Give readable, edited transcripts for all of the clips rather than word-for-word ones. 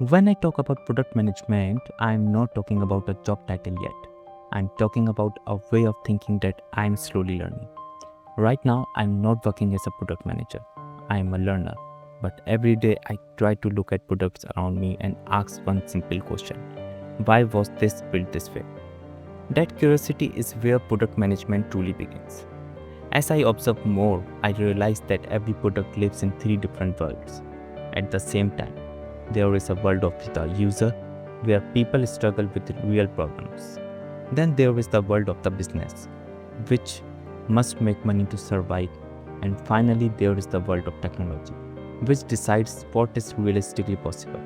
When I talk about product management, I'm not talking about a job title yet. I'm talking about a way of thinking that I'm slowly learning. Right now, I'm not working as a product manager. I'm a learner. But every day, I try to look at products around me and ask one simple question: why was this built this way? That curiosity is where product management truly begins. As I observe more, I realize that every product lives in three different worlds at the same time. There is a world of the user where people struggle with real problems. Then there is the world of the business, which must make money to survive. And finally, there is the world of technology, which decides what is realistically possible.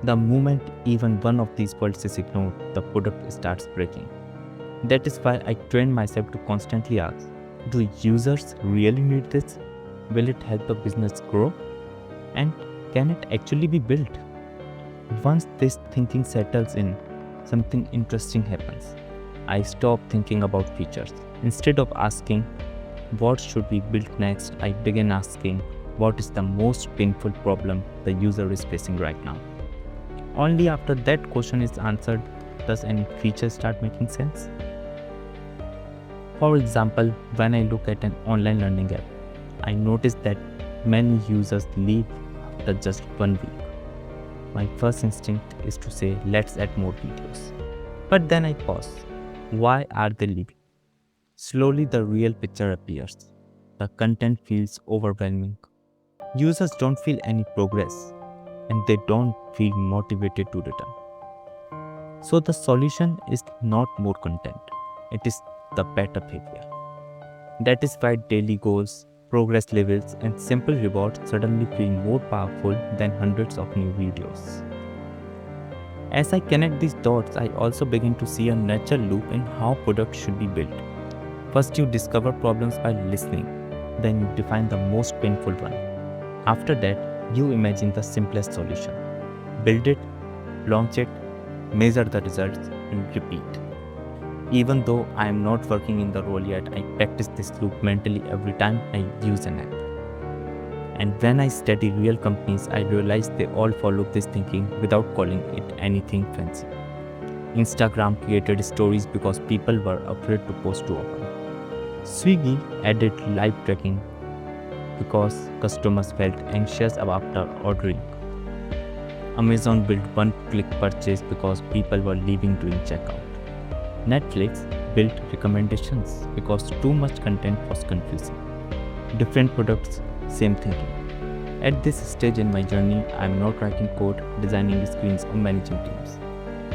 The moment even one of these worlds is ignored, the product starts breaking. That is why I train myself to constantly ask, do users really need this? Will it help the business grow? And can it actually be built? Once this thinking settles in, something interesting happens. I stop thinking about features. Instead of asking, what should we build next, I begin asking, what is the most painful problem the user is facing right now? Only after that question is answered does any feature start making sense. For example, when I look at an online learning app, I notice that many users leave after just 1 week. My first instinct is to say, let's add more videos. But then I pause. Why are they leaving? Slowly, the real picture appears. The content feels overwhelming. Users don't feel any progress, and they don't feel motivated to return. So, the solution is not more content, it is the better behavior. That is why daily goals, progress levels, and simple rewards suddenly feel more powerful than hundreds of new videos. As I connect these dots, I also begin to see a natural loop in how products should be built. First, you discover problems by listening, then, you define the most painful one. After that, you imagine the simplest solution. Build it, launch it, measure the results, and repeat. Even though I am not working in the role yet, I practice this loop mentally every time I use an app. And when I study real companies, I realize they all follow this thinking without calling it anything fancy. Instagram created stories because people were afraid to post too often. Swiggy added live tracking because customers felt anxious after ordering. Amazon built one-click purchase because people were leaving during checkout. Netflix built recommendations because too much content was confusing. Different products, same thinking. At this stage in my journey, I am not writing code, designing screens, or managing teams.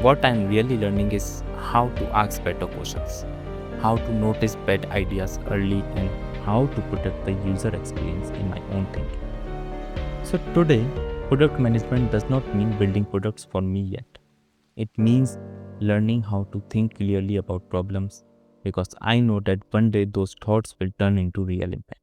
What I am really learning is how to ask better questions, how to notice bad ideas early, and how to protect the user experience in my own thinking. So today, product management does not mean building products for me yet. It means learning how to think clearly about problems because I know that one day those thoughts will turn into real impact.